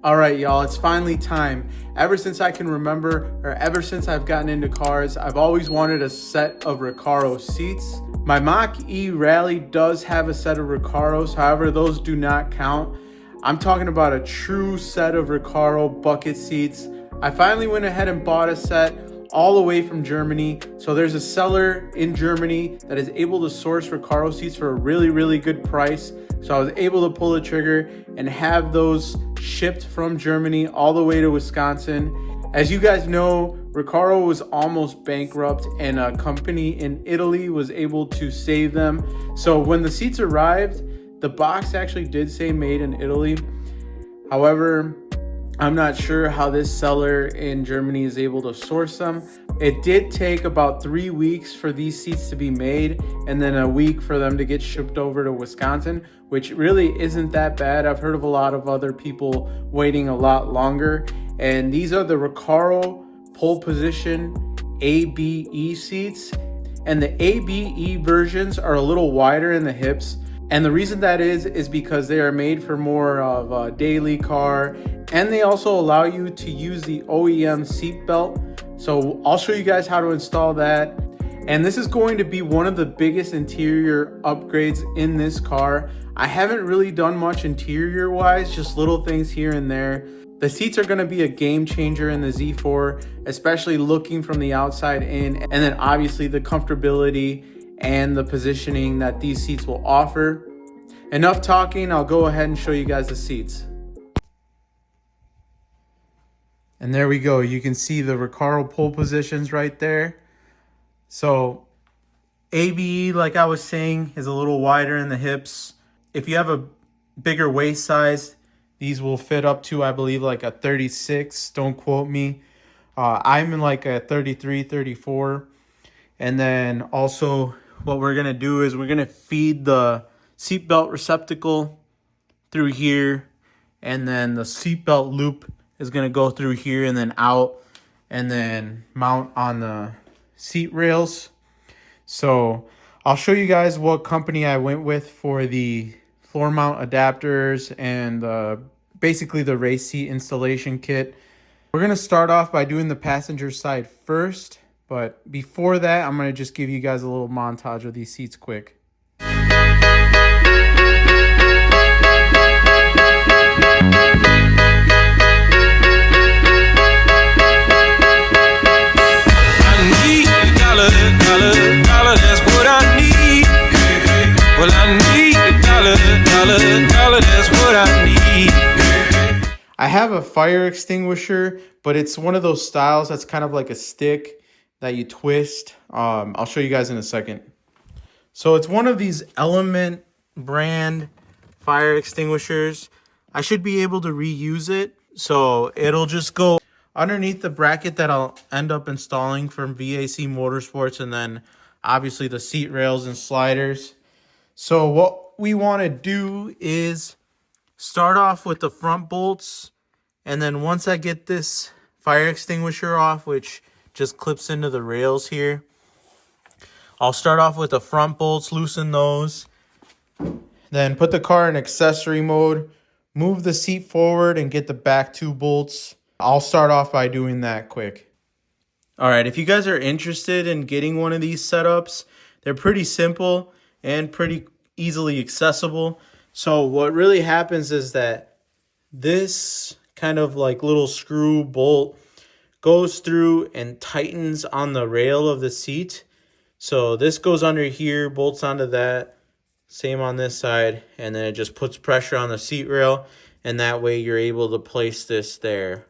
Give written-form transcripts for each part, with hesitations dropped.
All right, y'all, it's finally time. Ever since I can remember, or ever since I've gotten into cars, I've always wanted a set of Recaro seats. My Mach-E Rally does have a set of Recaros, however, those do not count. I'm talking about a true set of Recaro bucket seats. I finally went ahead and bought a set all the way from Germany. So there's a seller in Germany that is able to source Recaro seats for a really good price. So I was able to pull the trigger and have those shipped from Germany all the way to Wisconsin. As you guys know, Recaro was almost bankrupt and a company in Italy was able to save them. So when the seats arrived, the box actually did say made in Italy. However, I'm not sure how this seller in Germany is able to source them. It did take about 3 weeks for these seats to be made and then a week for them to get shipped over to Wisconsin, which really isn't that bad. I've heard of a lot of other people waiting a lot longer. And these are the Recaro pole position ABE seats. And the ABE versions are a little wider in the hips. And the reason that is because they are made for more of a daily car, and they also allow you to use the OEM Seatbelt. So I'll show you guys how to install that. And this is going to be one of the biggest interior upgrades in this car. I haven't really done much interior wise, just little things here and there. The seats are going to be a game changer in the Z4, especially looking from the outside in, and then obviously the comfortability and the positioning that these seats will offer. Enough talking, I'll go ahead and show you guys the seats. And there we go. You can see the Recaro pole positions right there. So ABE, like I was saying, is a little wider in the hips. If you have a bigger waist size, these will fit up to, I believe, like a 36. Don't quote me. I'm in like a 33, 34. And then also what we're going to do is we're going to feed the seatbelt receptacle through here. And then the seatbelt loop is going to go through here and then out and then mount on the seat rails. So I'll show you guys what company I went with for the floor mount adapters and basically the race seat installation kit. We're going to start off by doing the passenger side first. But before that, I'm going to just give you guys a little montage of these seats quick. That's what I need. Well, I need a dollar, that's what I need. I have a fire extinguisher, but it's one of those styles that's kind of like a stick that you twist. I'll show you guys in a second. So it's one of these Element brand fire extinguishers. I should be able to reuse it. So it'll just go underneath the bracket that I'll end up installing from VAC Motorsports, and then obviously the seat rails and sliders. So what we want to do is start off with the front bolts, and then once I get this fire extinguisher off, which just clips into the rails here, I'll start off with the front bolts, loosen those, then put the car in accessory mode, move the seat forward and get the back two bolts. I'll start off by doing that quick. All right, if you guys are interested in getting one of these setups, they're pretty simple and pretty easily accessible. So what really happens is that this kind of like little screw bolt goes through and tightens on the rail of the seat. So this goes under here, bolts onto that, same on this side, and then it just puts pressure on the seat rail, and that way you're able to place this there.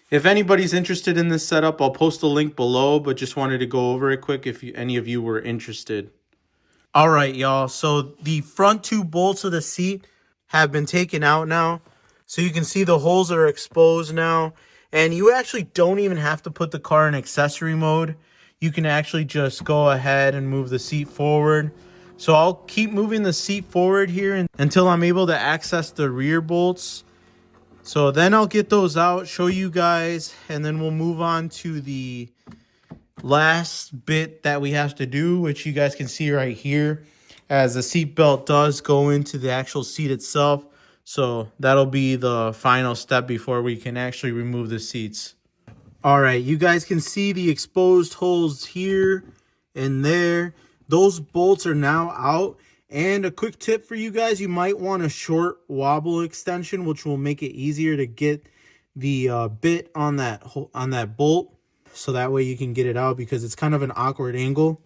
If anybody's interested in this setup, I'll post a link below, but just wanted to go over it quick if any of you were interested. All right, y'all. So the front two bolts of the seat have been taken out now. So you can see the holes are exposed now. And you actually don't even have to put the car in accessory mode. You can actually just go ahead and move the seat forward. So I'll keep moving the seat forward here until I'm able to access the rear bolts. So then I'll get those out, show you guys, and then we'll move on to the last bit that we have to do, which you guys can see right here, as the seat belt does go into the actual seat itself. So that'll be the final step before we can actually remove the seats. All right, you guys can see the exposed holes here and there. Those bolts are now out. And a quick tip for you guys, you might want a short wobble extension, which will make it easier to get the bit on that bolt, so that way you can get it out, because it's kind of an awkward angle.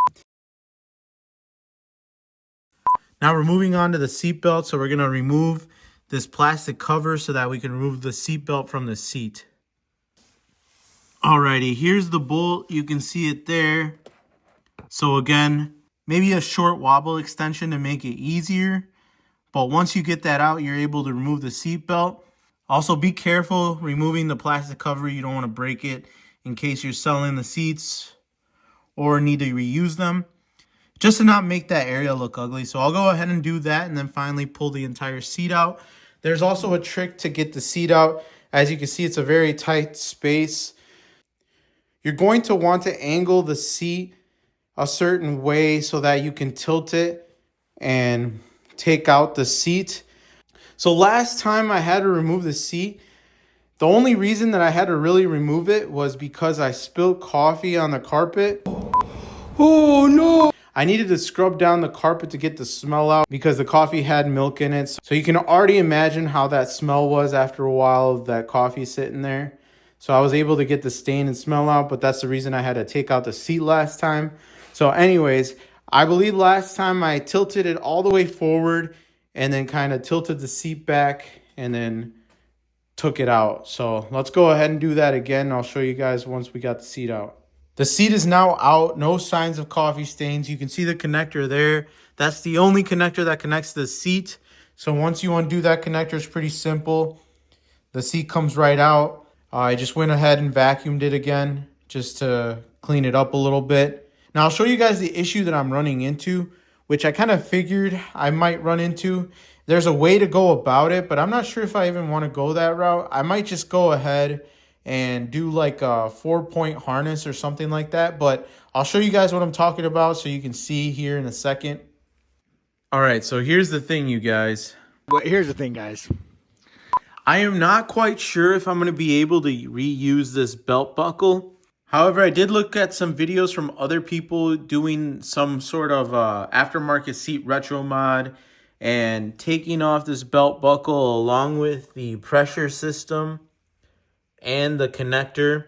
Now we're moving on to the seat belt, so we're going to remove this plastic cover so that we can remove the seat belt from the seat. Alrighty, here's the bolt. You can see it there. So again, maybe a short wobble extension to make it easier. But once you get that out, you're able to remove the seat belt. Also, be careful removing the plastic cover. You don't want to break it in case you're selling the seats or need to reuse them, just to not make that area look ugly. So I'll go ahead and do that and then finally pull the entire seat out. There's also a trick to get the seat out. As you can see, it's a very tight space. You're going to want to angle the seat a certain way so that you can tilt it and take out the seat. So last time I had to remove the seat, the only reason that I had to really remove it was because I spilled coffee on the carpet. Oh no! I needed to scrub down the carpet to get the smell out because the coffee had milk in it. So you can already imagine how that smell was after a while of that coffee sitting there. So I was able to get the stain and smell out, but that's the reason I had to take out the seat last time. So anyways, I believe last time I tilted it all the way forward and then kind of tilted the seat back and then took it out. So let's go ahead and do that again. I'll show you guys once we got the seat out. The seat is now out. No signs of coffee stains. You can see the connector there. That's the only connector that connects to the seat. So once you undo that connector, it's pretty simple. The seat comes right out. I just went ahead and vacuumed it again just to clean it up a little bit. Now I'll show you guys the issue that I'm running into, which I kind of figured I might run into. There's a way to go about it, but I'm not sure if I even want to go that route. I might just go ahead and do like a 4-point harness or something like that. But I'll show you guys what I'm talking about so you can see here in a second. All right, so here's the thing, you guys. I am not quite sure if I'm going to be able to reuse this belt buckle. However, I did look at some videos from other people doing some sort of aftermarket seat retro mod and taking off this belt buckle along with the pressure system and the connector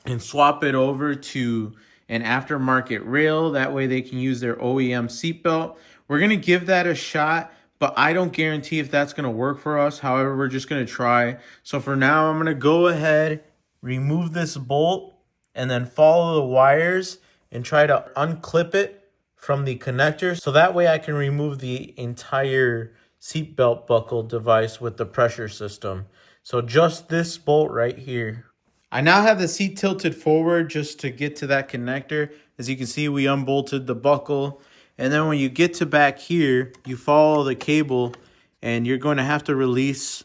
and swap it over to an aftermarket rail. That way they can use their OEM seatbelt. We're going to give that a shot, but I don't guarantee if that's going to work for us. However, we're just going to try. So for now, I'm going to go ahead, remove this bolt, and then follow the wires and try to unclip it from the connector. So that way I can remove the entire seatbelt buckle device with the pressure system. So just this bolt right here. I now have the seat tilted forward just to get to that connector. As you can see, we unbolted the buckle. And then when you get to back here, you follow the cable and you're going to have to release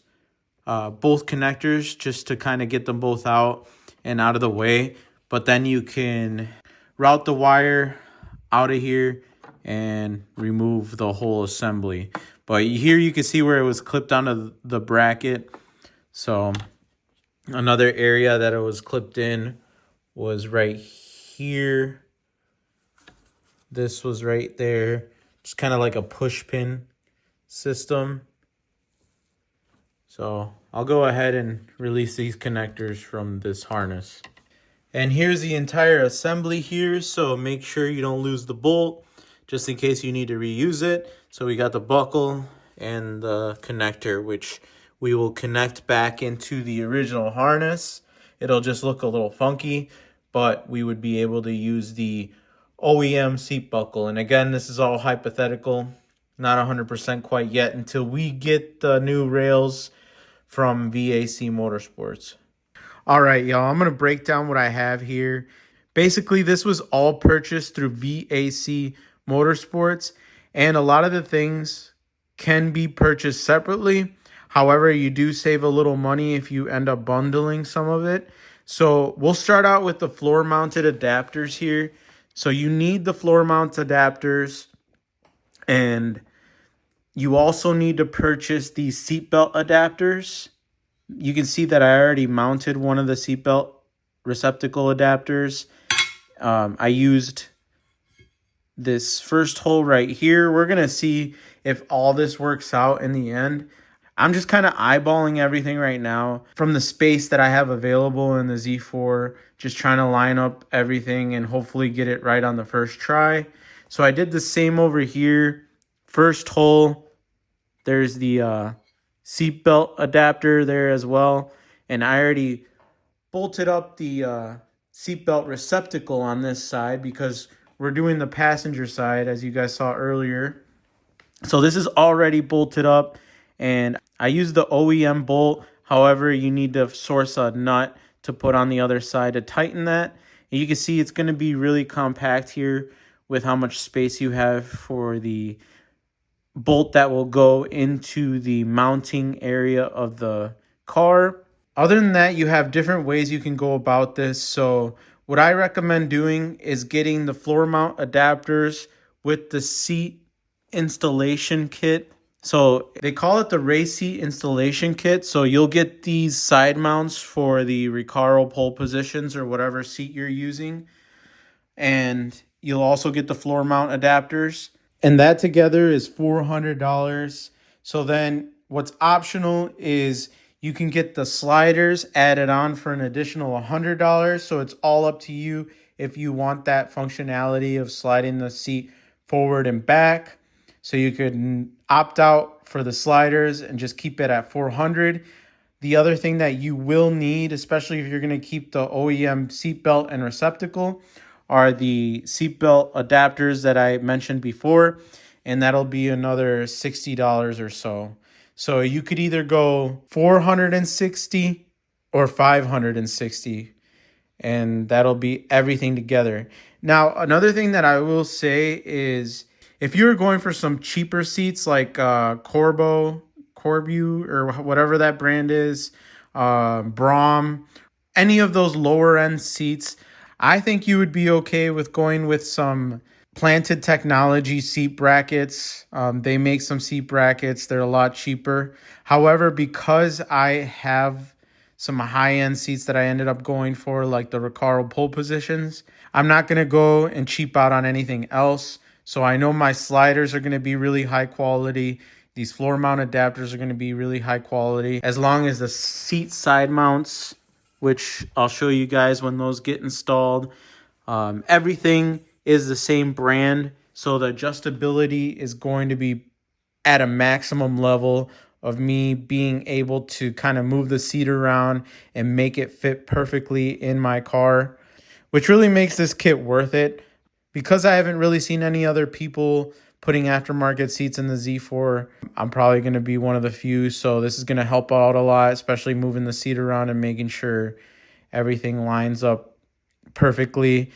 both connectors just to kind of get them both out and out of the way. But then you can route the wire out of here and remove the whole assembly. But here you can see where it was clipped onto the bracket. So another area that it was clipped in was right here. This was right there. Just kind of like a push pin system. So I'll go ahead and release these connectors from this harness. And here's the entire assembly here. So make sure you don't lose the bolt just in case you need to reuse it. So we got the buckle and the connector, which we will connect back into the original harness. It'll just look a little funky, but we would be able to use the OEM seat buckle. And again, this is all hypothetical, not 100% quite yet until we get the new rails from VAC Motorsports. All right, y'all, I'm going to break down what I have here. Basically, this was all purchased through VAC Motorsports, and a lot of the things can be purchased separately. However, you do save a little money if you end up bundling some of it. So we'll start out with the floor-mounted adapters here. So you need the floor-mount adapters, and You also need to purchase these seatbelt adapters. You can see that I already mounted one of the seatbelt receptacle adapters. I used this first hole right here. We're going to see if all this works out in the end. I'm just kind of eyeballing everything right now from the space that I have available in the Z4, just trying to line up everything and hopefully get it right on the first try. So I did the same over here. First hole, there's the seatbelt adapter there as well. And I already bolted up the seatbelt receptacle on this side because we're doing the passenger side, as you guys saw earlier. So this is already bolted up, and I use the OEM bolt. However, you need to source a nut to put on the other side to tighten that. And you can see it's going to be really compact here with how much space you have for the bolt that will go into the mounting area of the car. Other than that, you have different ways you can go about this. So what I recommend doing is getting the floor mount adapters with the seat installation kit. So they call it the race seat installation kit. So you'll get these side mounts for the Recaro pole positions or whatever seat you're using. And you'll also get the floor mount adapters. And that together is $400. So then what's optional is you can get the sliders added on for an additional $100. So it's all up to you if you want that functionality of sliding the seat forward and back. So you could opt out for the sliders and just keep it at $400. The other thing that you will need, especially if you're going to keep the OEM seatbelt and receptacle, are the seatbelt adapters that I mentioned before, and that'll be another $60 or so. So you could either go $460 or $560, and that'll be everything together. Now, another thing that I will say is if you're going for some cheaper seats like Corbu, or whatever that brand is, Brom, any of those lower end seats, I think you would be okay with going with some Planted Technology seat brackets. They make some seat brackets. They're a lot cheaper. However, because I have some high-end seats that I ended up going for, like the Recaro pole positions, I'm not going to go and cheap out on anything else. So I know my sliders are going to be really high quality. These floor mount adapters are going to be really high quality. As long as the seat side mounts, which I'll show you guys when those get installed. Everything is the same brand, so the adjustability is going to be at a maximum level of me being able to kind of move the seat around and make it fit perfectly in my car, which really makes this kit worth it. Because I haven't really seen any other people putting aftermarket seats in the Z4, I'm probably going to be one of the few. So this is going to help out a lot, especially moving the seat around and making sure everything lines up perfectly.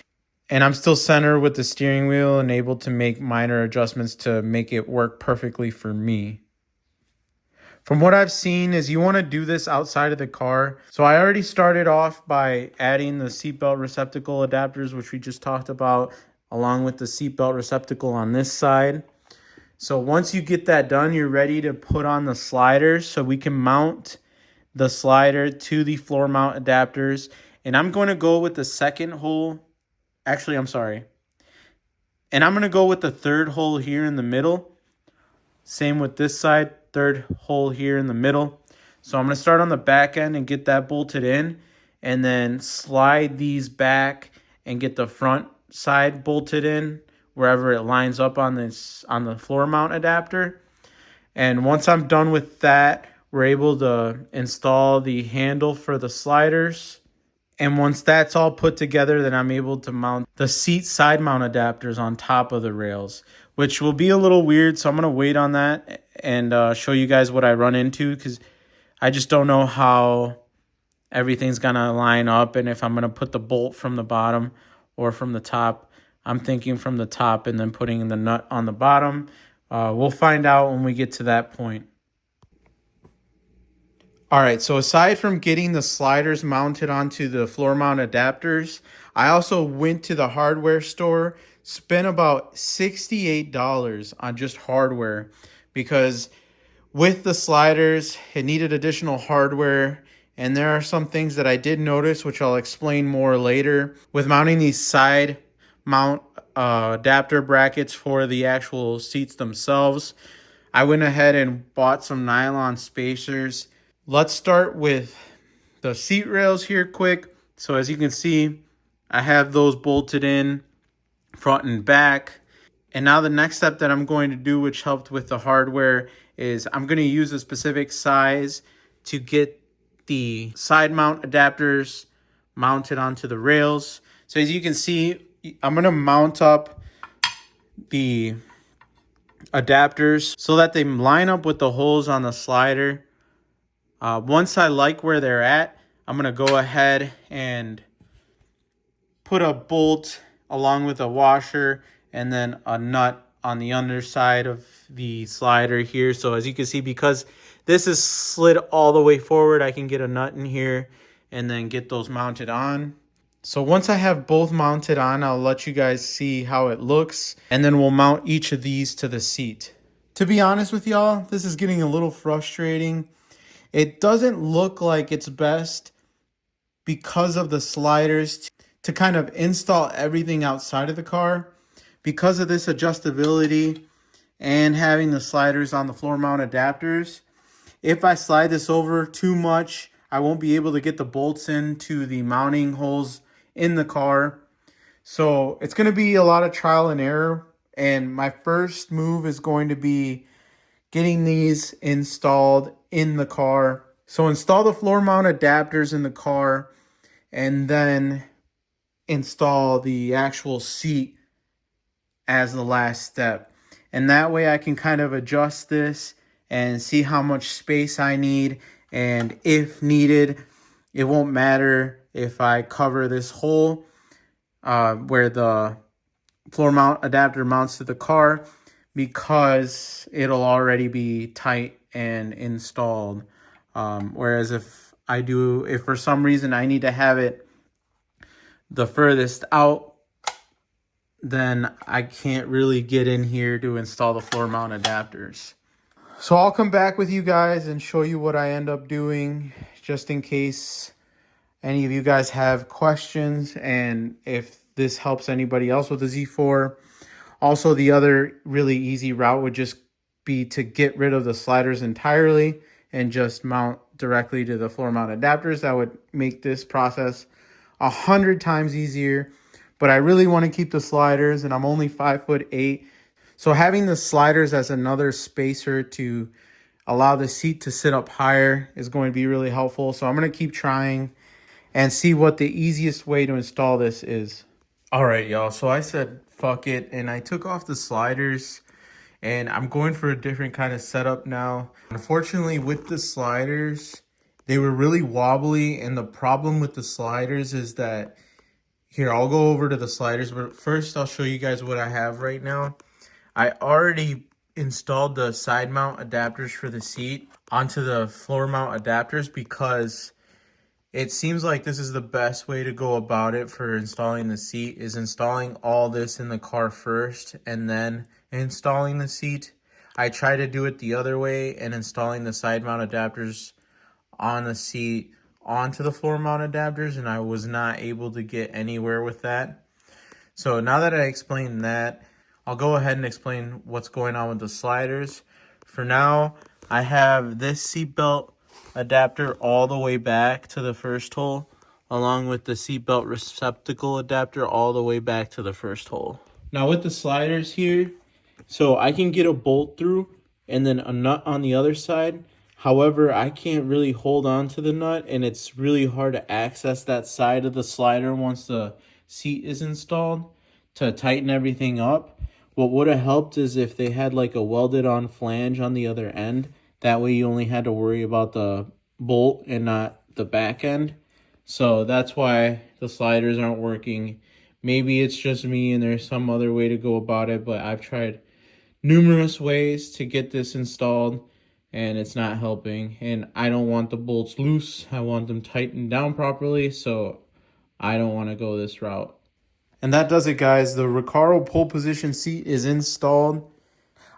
And I'm still center with the steering wheel and able to make minor adjustments to make it work perfectly for me. From what I've seen is you want to do this outside of the car. So I already started off by adding the seatbelt receptacle adapters, which we just talked about, along with the seatbelt receptacle on this side. So once you get that done, you're ready to put on the sliders. So we can mount the slider to the floor mount adapters. And I'm going to go with the second hole. Actually, I'm sorry. And I'm going to go with the third hole here in the middle. Same with this side, third hole here in the middle. So I'm going to start on the back end and get that bolted in, and then slide these back and get the front side bolted in wherever it lines up on the floor mount adapter. And once I'm done with that, we're able to install the handle for the sliders. And once that's all put together, then I'm able to mount the seat side mount adapters on top of the rails, which will be a little weird. So I'm going to wait on that and show you guys what I run into, because I just don't know how everything's going to line up and if I'm going to put the bolt from the bottom or from the top. I'm thinking from the top and then putting the nut on the bottom. We'll find out when we get to that point. All right, so aside from getting the sliders mounted onto the floor mount adapters, I also went to the hardware store, spent about $68 on just hardware, because with the sliders, it needed additional hardware. And there are some things that I did notice, which I'll explain more later. With mounting these side mount adapter brackets for the actual seats themselves, I went ahead and bought some nylon spacers. Let's start with the seat rails here quick. So as you can see, I have those bolted in front and back. And now the next step that I'm going to do, which helped with the hardware, is I'm going to use a specific size to get the side mount adapters mounted onto the rails. So as you can see, I'm going to mount up the adapters so that they line up with the holes on the slider. Once I like where they're at, I'm going to go ahead and put a bolt along with a washer and then a nut on the underside of the slider here. So as you can see, because this is slid all the way forward, I can get a nut in here and then get those mounted on. So once I have both mounted on, I'll let you guys see how it looks, and then we'll mount each of these to the seat. To be honest with y'all, this is getting a little frustrating. It doesn't look like it's best because of the sliders to kind of install everything outside of the car. Because of this adjustability and having the sliders on the floor mount adapters, if I slide this over too much, I won't be able to get the bolts into the mounting holes in the car. So it's going to be a lot of trial and error. And my first move is going to be getting these installed in the car. So install the floor mount adapters in the car and then install the actual seat as the last step. And that way I can kind of adjust this and see how much space I need. And if needed, it won't matter if I cover this hole where the floor mount adapter mounts to the car, because it'll already be tight and installed. Whereas if for some reason I need to have it the furthest out, then I can't really get in here to install the floor mount adapters. So I'll come back with you guys and show you what I end up doing, just in case any of you guys have questions and if this helps anybody else with the Z4. Also, the other really easy route would just be to get rid of the sliders entirely and just mount directly to the floor mount adapters. That would make this process 100 times easier. But I really want to keep the sliders, and I'm only 5'8". So having the sliders as another spacer to allow the seat to sit up higher is going to be really helpful. So I'm going to keep trying and see what the easiest way to install this is. All right, y'all. So I said, fuck it. And I took off the sliders and I'm going for a different kind of setup now. Unfortunately, with the sliders, they were really wobbly. And the problem with the sliders is that, here, I'll go over to the sliders, but first I'll show you guys what I have right now. I already installed the side mount adapters for the seat onto the floor mount adapters because it seems like this is the best way to go about it for installing the seat, is installing all this in the car first and then installing the seat. I try to do it the other way and installing the side mount adapters on the seat onto the floor mount adapters, and I was not able to get anywhere with that. So now that I explained that, I'll go ahead and explain what's going on with the sliders. For now, I have this seatbelt adapter all the way back to the first hole, along with the seatbelt receptacle adapter all the way back to the first hole. Now with the sliders here, so I can get a bolt through and then a nut on the other side. However, I can't really hold on to the nut, and it's really hard to access that side of the slider once the seat is installed to tighten everything up. What would have helped is if they had like a welded on flange on the other end. That way you only had to worry about the bolt and not the back end. So that's why the sliders aren't working. Maybe it's just me and there's some other way to go about it, but I've tried numerous ways to get this installed and it's not helping. And I don't want the bolts loose. I want them tightened down properly, so I don't want to go this route. And that does it, guys. The Recaro pole position seat is installed.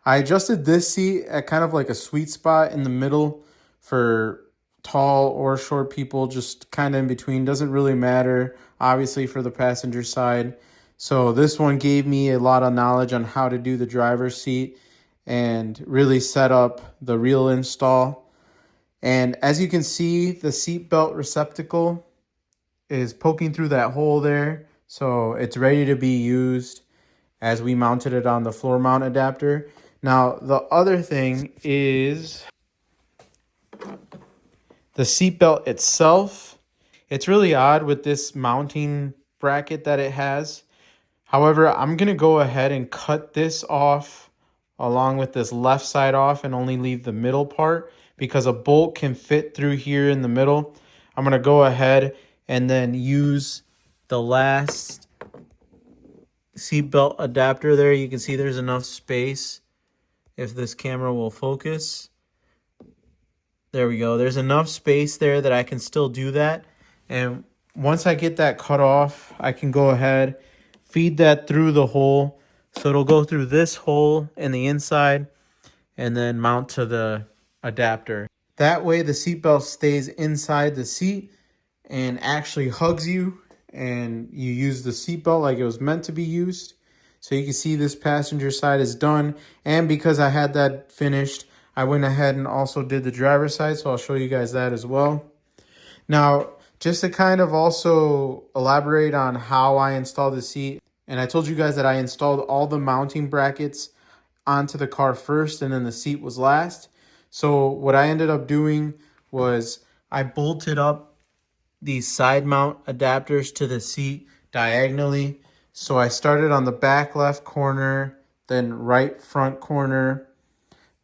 I adjusted this seat at kind of like a sweet spot in the middle for tall or short people, just kind of in between. Doesn't really matter, obviously, for the passenger side. So this one gave me a lot of knowledge on how to do the driver's seat and really set up the real install. And as you can see, the seatbelt receptacle is poking through that hole there. So it's ready to be used as we mounted it on the floor mount adapter. Now, the other thing is the seatbelt itself. It's really odd with this mounting bracket that it has. However, I'm going to go ahead and cut this off along with this left side off and only leave the middle part because a bolt can fit through here in the middle. I'm going to go ahead and then use the last seatbelt adapter there. You can see there's enough space if this camera will focus. There we go. There's enough space there that I can still do that. And once I get that cut off, I can go ahead, feed that through the hole. So it'll go through this hole in the inside and then mount to the adapter. That way the seatbelt stays inside the seat and actually hugs you, and you use the seatbelt like it was meant to be used. So you can see this passenger side is done. And because I had that finished, I went ahead and also did the driver's side. So I'll show you guys that as well. Now, just to kind of also elaborate on how I installed the seat. And I told you guys that I installed all the mounting brackets onto the car first and then the seat was last. So what I ended up doing was I bolted up these side mount adapters to the seat diagonally. So I started on the back left corner, then right front corner,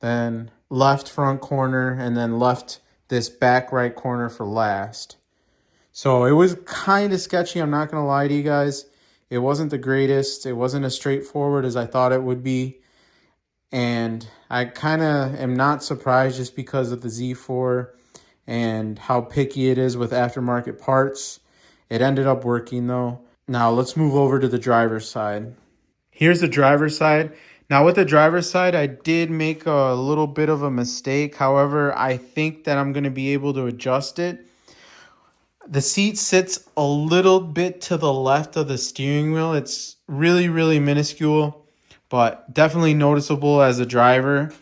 then left front corner, and then left this back right corner for last. So it was kind of sketchy, I'm not going to lie to you guys. It wasn't the greatest. It wasn't as straightforward as I thought it would be. And I kind of am not surprised just because of the Z4 and how picky it is with aftermarket parts. It ended up working though. Now let's move over to the driver's side. Here's the driver's side. Now with the driver's side, I did make a little bit of a mistake. However, I think that I'm going to be able to adjust it. The seat sits a little bit to the left of the steering wheel. It's really, really minuscule, but definitely noticeable as a driver.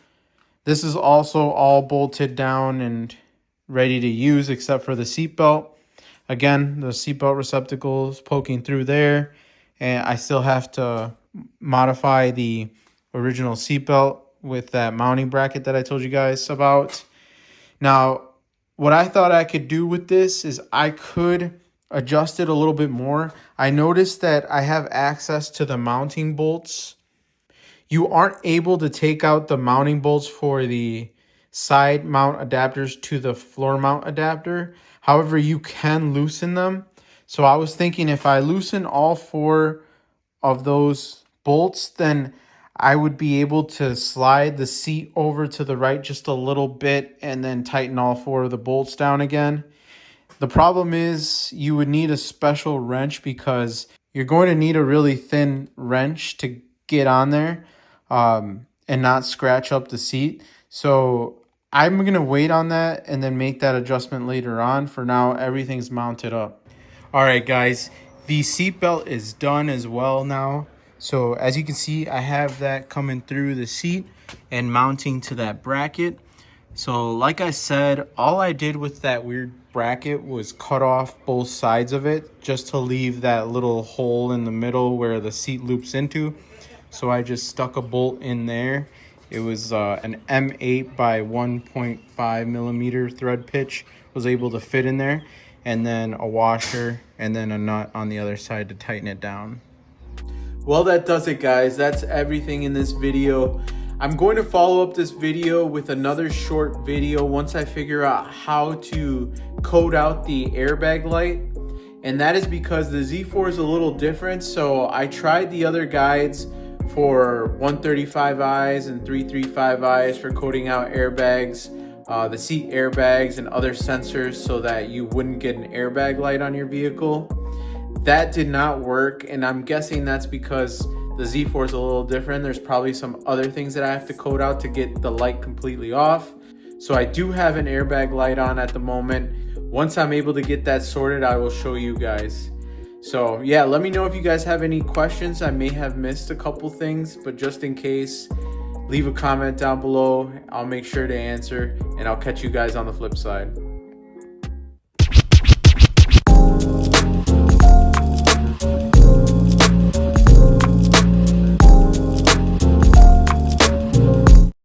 This is also all bolted down and ready to use except for the seatbelt. Again, the seatbelt receptacle is poking through there, and I still have to modify the original seatbelt with that mounting bracket that I told you guys about. Now, what I thought I could do with this is I could adjust it a little bit more. I noticed that I have access to the mounting bolts. You aren't able to take out the mounting bolts for the side mount adapters to the floor mount adapter. However, you can loosen them. So I was thinking if I loosen all 4 of those bolts, then I would be able to slide the seat over to the right just a little bit and then tighten all 4 of the bolts down again. The problem is you would need a special wrench because you're going to need a really thin wrench to get on there and not scratch up the seat. So I'm going to wait on that and then make that adjustment later on. For now, everything's mounted up. All right, guys, the seatbelt is done as well now. So as you can see, I have that coming through the seat and mounting to that bracket. So like I said, all I did with that weird bracket was cut off both sides of it just to leave that little hole in the middle where the seat loops into. So I just stuck a bolt in there. It was an M8 by 1.5 millimeter thread pitch, was able to fit in there, and then a washer and then a nut on the other side to tighten it down. Well, that does it, guys. That's everything in this video. I'm going to follow up this video with another short video once I figure out how to code out the airbag light. And that is because the Z4 is a little different. So I tried the other guides for 135Is and 335Is for coding out airbags, the seat airbags and other sensors so that you wouldn't get an airbag light on your vehicle. That did not work, and I'm guessing that's because The Z4 is a little different. There's probably some other things that I have to code out to get the light completely off. So I do have an airbag light on at the moment. Once I'm able to get that sorted, I will show you guys. So yeah, let me know if you guys have any questions. I may have missed a couple things, but just in case, leave a comment down below. I'll make sure to answer, and I'll catch you guys on the flip side.